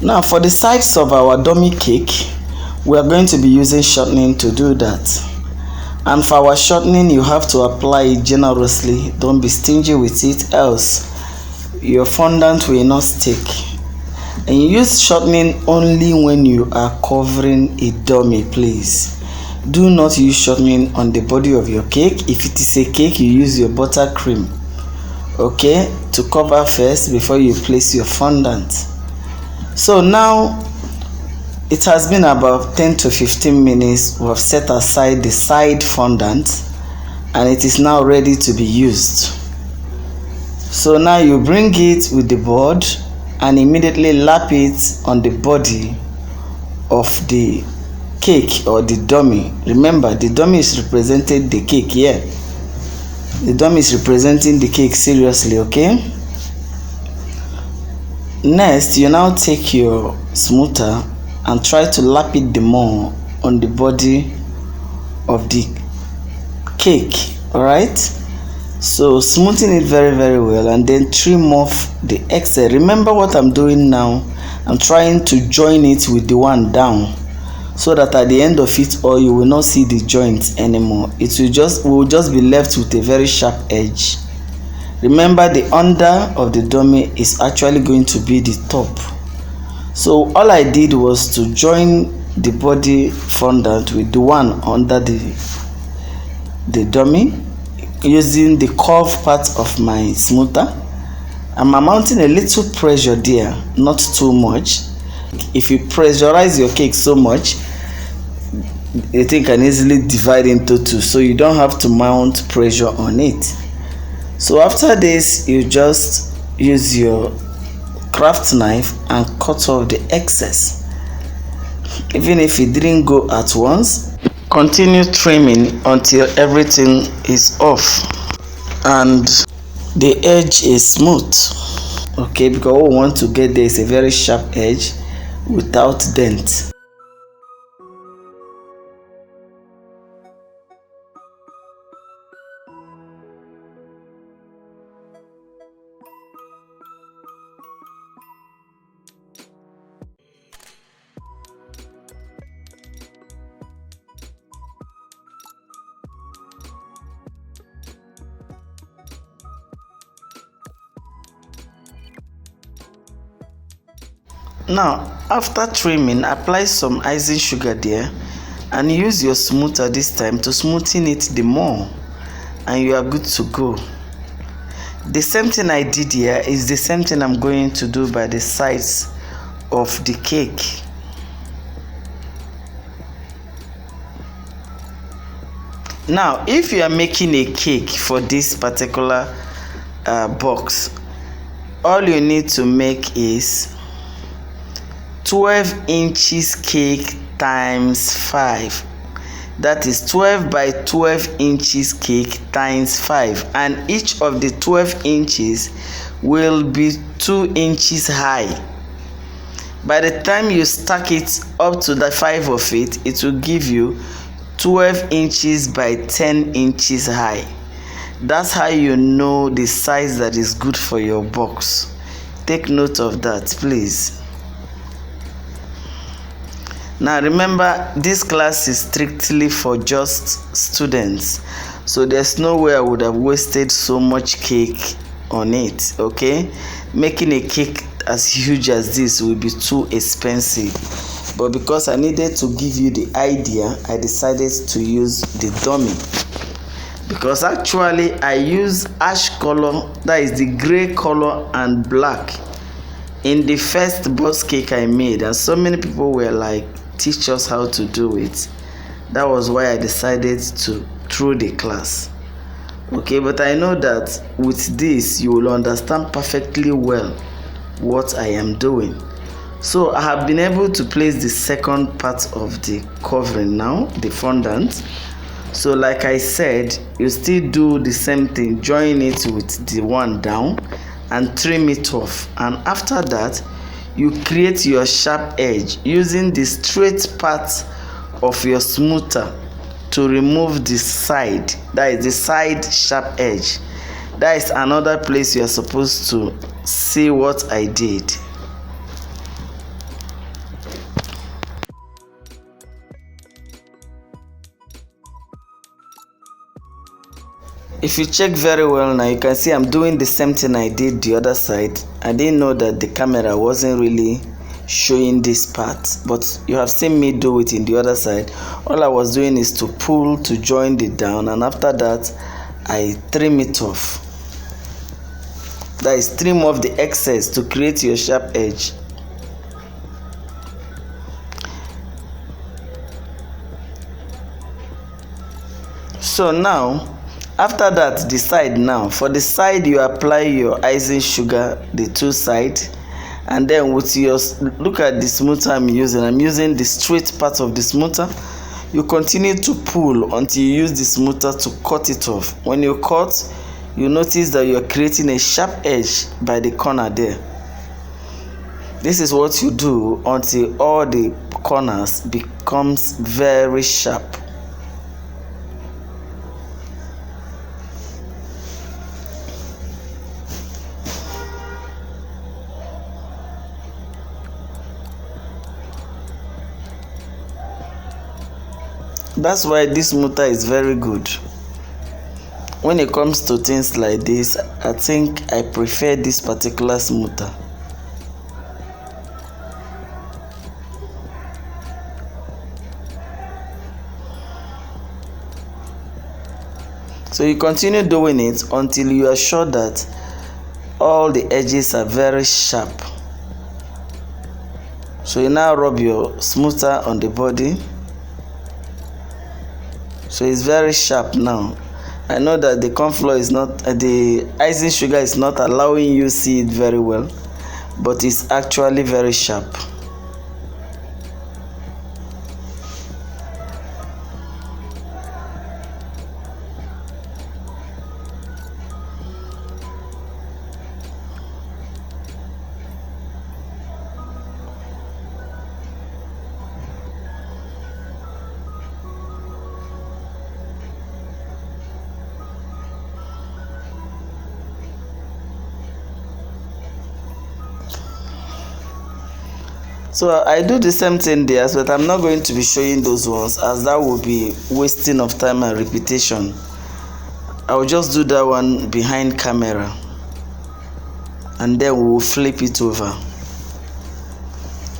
Now for the sides of our dummy cake, we are going to be using shortening to do that. And for our shortening, you have to apply it generously. Don't be stingy with it, else your fondant will not stick. And you use shortening only when you are covering a dummy, please. Do not use shortening on the body of your cake. If it is a cake, you use your buttercream, okay, to cover first before you place your fondant. So now it has been about 10 to 15 minutes. We have set aside the side fondant and it is now ready to be used. So now you bring it with the board and immediately lap it on the body of the cake or the dummy. Remember, the dummy is representing the cake here. The dummy is representing the cake, seriously, okay? Next, you now take your smoother and try to lap it the more on the body of the cake. Alright, so smoothing it very well and then trim off the excess. Remember what I'm doing now, I'm trying to join it with the one down, so that at the end of it all you will not see the joints anymore. It will just be left with a very sharp edge. Remember, the under of the dummy is actually going to be the top. So all I did was to join the body fondant with the one under the dummy using the curved part of my smoother. I'm mounting a little pressure there, not too much. If you pressurize your cake so much, the thing can easily divide into two, so you don't have to mount pressure on it. So after this, you just use your craft knife and cut off the excess. Even if it didn't go at once, continue trimming until everything is off and the edge is smooth, okay, because what we want to get there is a very sharp edge without dent. Now after trimming, apply some icing sugar there and use your smoother this time to smoothen it the more, and you are good to go. The same thing I did here is the same thing I'm going to do by the sides of the cake. Now if you are making a cake for this particular box, all you need to make is 12 inches cake times 5. That is 12 by 12 inches cake times 5, and each of the 12 inches will be 2 inches high. By the time you stack it up to the 5 of it, it will give you 12 inches by 10 inches high. That's how you know the size that is good for your box. Take note of that, please. Now remember, this class is strictly for just students, so there's no way I would have wasted so much cake on it, okay? Making a cake as huge as this will be too expensive, but because I needed to give you the idea, I decided to use the dummy. Because actually I use ash color, that is the gray color, and black in the first box cake I made, and so many people were like, teach us how to do it. That was why I decided to through the class, okay? But I know that with this you will understand perfectly well what I am doing. So I have been able to place the second part of the covering now, the fondant. So like I said, you still do the same thing, join it with the one down and trim it off, and after that you create your sharp edge using the straight part of your smoother to remove the side, that is the side sharp edge. That is another place you are supposed to see what I did. If you check very well now, you can see I'm doing the same thing I did the other side. I didn't know that the camera wasn't really showing this part, but you have seen me do it in the other side. All I was doing is to pull to join it down, and after that I trim it off. That is, trim off the excess to create your sharp edge. So now, after that, the side now. For the side, you apply your icing sugar, the two sides, and then with your, look at the smoother I'm using the straight part of the smoother. You continue to pull until you use the smoother to cut it off. When you cut, you notice that you are creating a sharp edge by the corner there. This is what you do until all the corners becomes very sharp. That's why this motor is very good. When it comes to things like this, I think I prefer this particular smoother. So you continue doing it until you are sure that all the edges are very sharp. So you now rub your smoother on the body. So it's very sharp now. I know that the corn flour is not, the icing sugar is not allowing you see it very well, but it's actually very sharp. So I do the same thing there, but I'm not going to be showing those ones as that will be wasting of time and repetition. I will just do that one behind camera, and then we will flip it over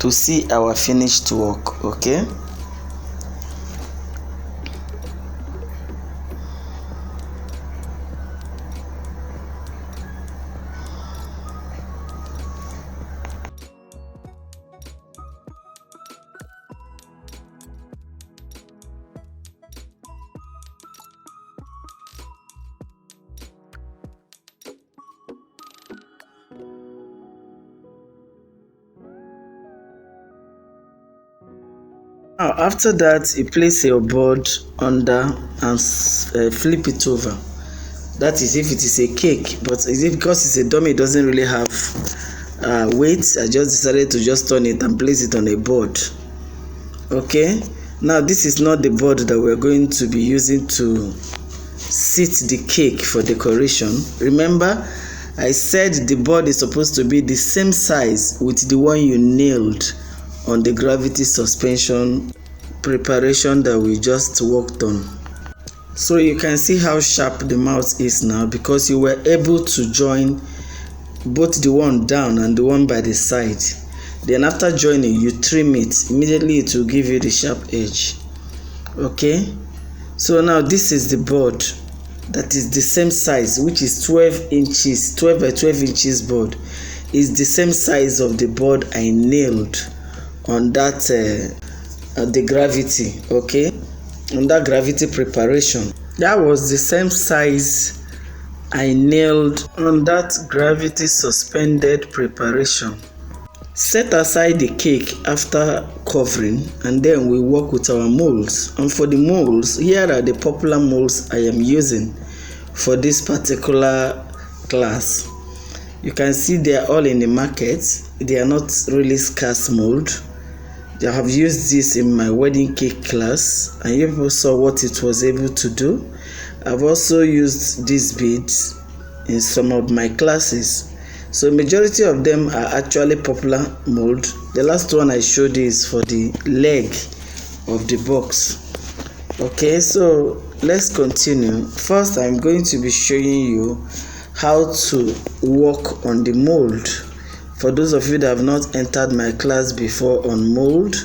to see our finished work. Okay. Now, after that, you place your board under and flip it over. That is if it is a cake, but is it because it's a dummy, it doesn't really have weight. I just decided to just turn it and place it on a board. Okay, now this is not the board that we're going to be using to sit the cake for decoration. Remember, I said the board is supposed to be the same size with the one you nailed on the gravity suspension preparation that we just worked on. So you can see how sharp the mouth is now because you were able to join both the one down and the one by the side. Then after joining, you trim it. Immediately it will give you the sharp edge. Okay, so now this is the board that is the same size, which is 12 inches, 12 by 12 inches board. Is the same size of the board I nailed on that the gravity. Okay, on that gravity preparation, that was the same size I nailed on that gravity suspended preparation. Set aside the cake after covering, and then we work with our molds. And for the molds, here are the popular molds I am using for this particular class. You can see they are all in the market. They are not really scarce mold. I have used this in my wedding cake class, and you people saw what it was able to do. I've also used these beads in some of my classes. So majority of them are actually popular mold. The last one I showed is for the leg of the box. Okay, so let's continue. First, I'm going to be showing you how to work on the mold. For those of you that have not entered my class before on mold,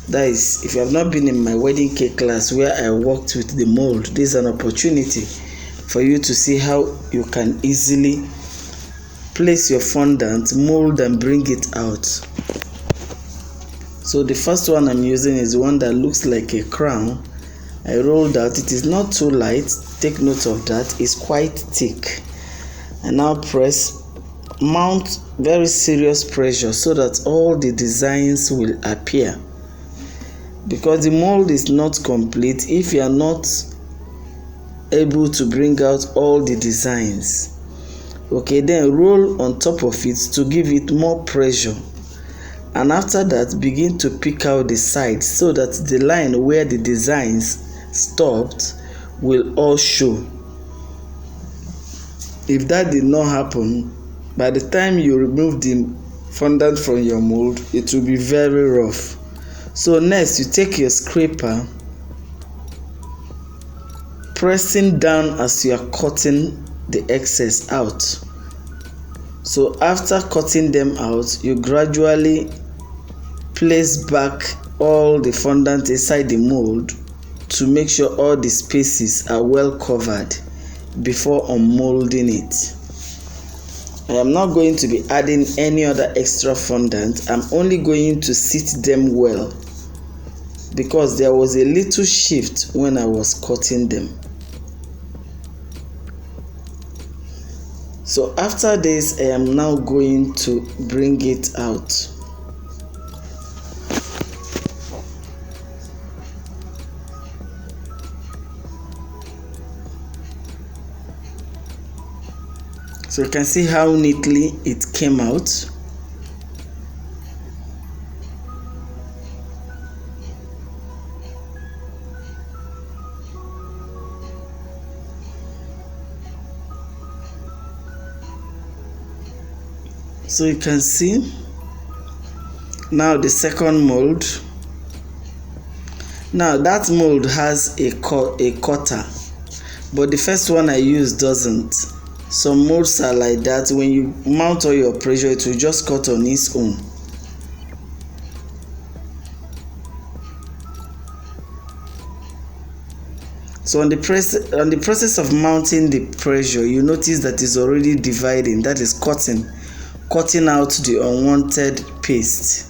that is, if you have not been in my wedding cake class where I worked with the mold, this is an opportunity for you to see how you can easily place your fondant, mold, and bring it out. So the first one I'm using is the one that looks like a crown. I rolled out. It is not too light. Take note of that. It's quite thick. And now press, mount very serious pressure so that all the designs will appear. Because the mold is not complete if you are not able to bring out all the designs. Okay, then roll on top of it to give it more pressure. And after that, begin to pick out the sides so that the line where the designs stopped will all show. If that did not happen, by the time you remove the fondant from your mold, it will be very rough. So next, you take your scraper, pressing down as you are cutting the excess out. So after cutting them out, you gradually place back all the fondant inside the mold to make sure all the spaces are well covered before unmolding it. I am not going to be adding any other extra fondant. I'm only going to sit them well because there was a little shift when I was cutting them. So after this, I am now going to bring it out. So you can see how neatly it came out. So you can see now the second mold. Now that mold has a cutter, but the first one I used doesn't. Some molds are like that. When you mount all your pressure, it will just cut on its own. So on the process of mounting the pressure, you notice that it's already dividing. That is cutting out the unwanted paste.